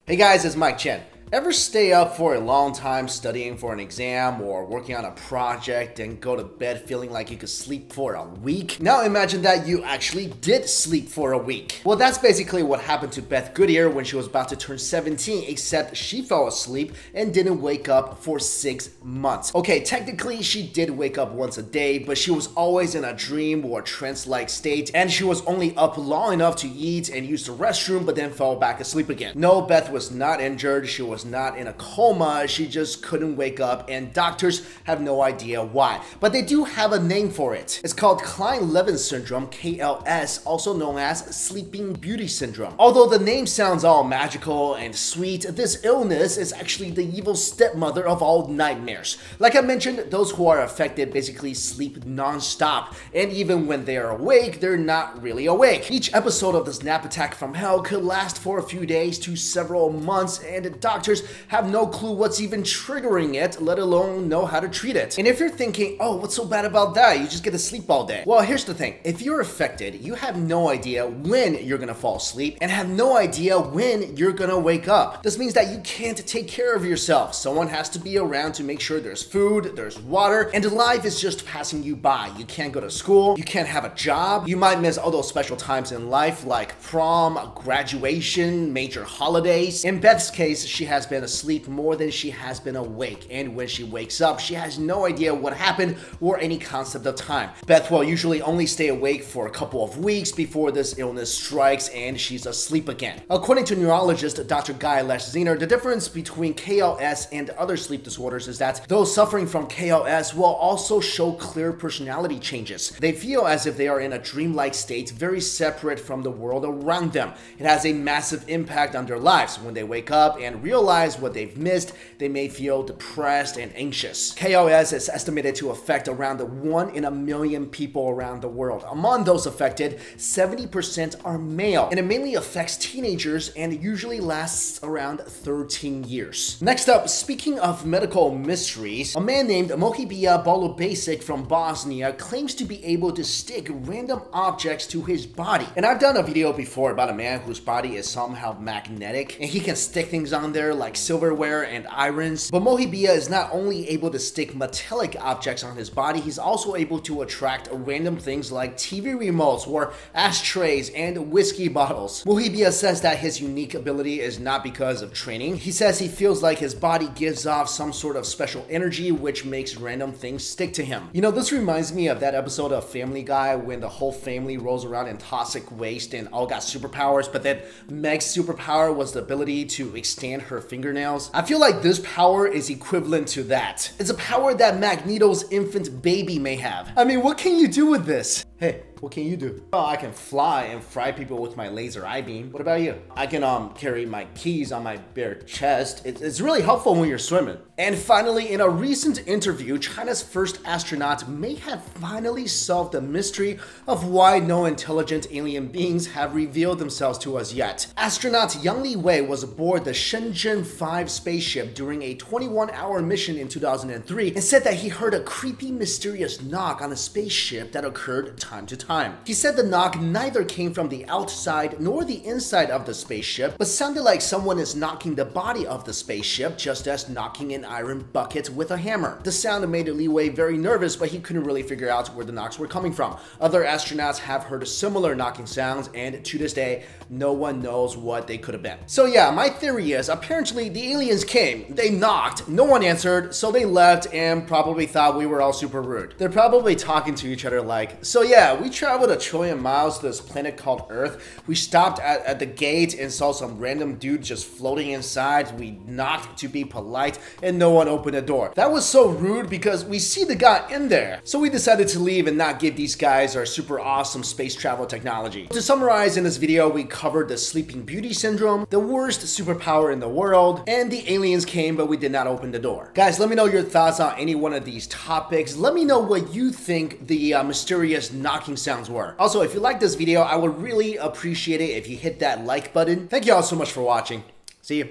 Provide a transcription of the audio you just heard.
Hey guys, it's Mikexingchen. Ever stay up for a long time studying for an exam or working on a project and go to bed feeling like you could sleep for a week? Now imagine that you actually did sleep for a week. Well, that's basically what happened to Beth Goodyear when she was about to turn 17, except she fell asleep and didn't wake up for 6 months. Okay, technically she did wake up once a day, but she was always in a dream or trance-like state, and she was only up long enough to eat and use the restroom, but then fell back asleep again. No, Beth was not injured. She was not in a coma. She just couldn't wake up, and doctors have no idea why. But they do have a name for it. It's called Kleine-Levin syndrome, KLS, also known as Sleeping Beauty syndrome. Although the name sounds all magical and sweet, this illness is actually the evil stepmother of all nightmares. Like I mentioned, those who are affected basically sleep non-stop, and even when they are awake, they're not really awake. Each episode of this nap attack from hell could last for a few days to several months, and doctors have no clue what's even triggering it, let alone know how to treat it. And if you're thinking, oh, what's so bad about that? You just get to sleep all day. Well, here's the thing. If you're affected, you have no idea when you're gonna fall asleep and have no idea when you're gonna wake up. This means that you can't take care of yourself. Someone has to be around to make sure there's food, there's water, and life is just passing you by. You can't go to school, you can't have a job, you might miss all those special times in life like prom, graduation, major holidays. In Beth's case, she has been asleep more than she has been awake, and when she wakes up, she has no idea what happened or any concept of time. Beth will usually only stay awake for a couple of weeks before this illness strikes and she's asleep again. According to neurologist Dr. Guy Leschziner, the difference between KLS and other sleep disorders is that those suffering from KLS will also show clear personality changes. They feel as if they are in a dreamlike state, very separate from the world around them. It has a massive impact on their lives. When they wake up and realize what they've missed, they may feel depressed and anxious. KLS is estimated to affect around 1 in a million people around the world. Among those affected, 70% are male, and it mainly affects teenagers and usually lasts around 13 years. Next up, speaking of medical mysteries, a man named Mohibia Bolobasic from Bosnia claims to be able to stick random objects to his body. And I've done a video before about a man whose body is somehow magnetic, and he can stick things on there like silverware and irons. But Mohibia is not only able to stick metallic objects on his body, he's also able to attract random things like TV remotes or ashtrays and whiskey bottles. Mohibia says that his unique ability is not because of training. He says he feels like his body gives off some sort of special energy which makes random things stick to him. You know, this reminds me of that episode of Family Guy when the whole family rolls around in toxic waste and all got superpowers, but then Meg's superpower was the ability to extend her fingernails. I feel like this power is equivalent to that. It's a power that Magneto's infant baby may have. I mean, what can you do with this? Hey, what can you do? Oh, I can fly and fry people with my laser eye beam. What about you? I can carry my keys on my bare chest. It's really helpful when you're swimming. And finally, in a recent interview, China's first astronaut may have finally solved the mystery of why no intelligent alien beings have revealed themselves to us yet. Astronaut Yang Li Wei was aboard the Shenzhen 5 spaceship during a 21-hour mission in 2003 and said that he heard a creepy, mysterious knock on a spaceship that occurred time to time. He said the knock neither came from the outside nor the inside of the spaceship, but sounded like someone is knocking the body of the spaceship just as knocking an iron bucket with a hammer. The sound made Li Wei very nervous, but he couldn't really figure out where the knocks were coming from. Other astronauts have heard similar knocking sounds, and to this day, no one knows what they could have been. So yeah, my theory is apparently the aliens came, they knocked, no one answered, so they left and probably thought we were all super rude. They're probably talking to each other like, so yeah, we traveled 1 trillion miles to this planet called Earth. We stopped at the gate and saw some random dude just floating inside. We knocked to be polite and no one opened the door. That was so rude because we see the guy in there. So we decided to leave and not give these guys our super awesome space travel technology. To summarize, in this video, we covered the Sleeping Beauty syndrome, the worst superpower in the world, and the aliens came but we did not open the door. Guys, let me know your thoughts on any one of these topics. Let me know what you think the mysterious knocking sounds were. Also, if you like this video, I would really appreciate it if you hit that like button. Thank you all so much for watching. See you.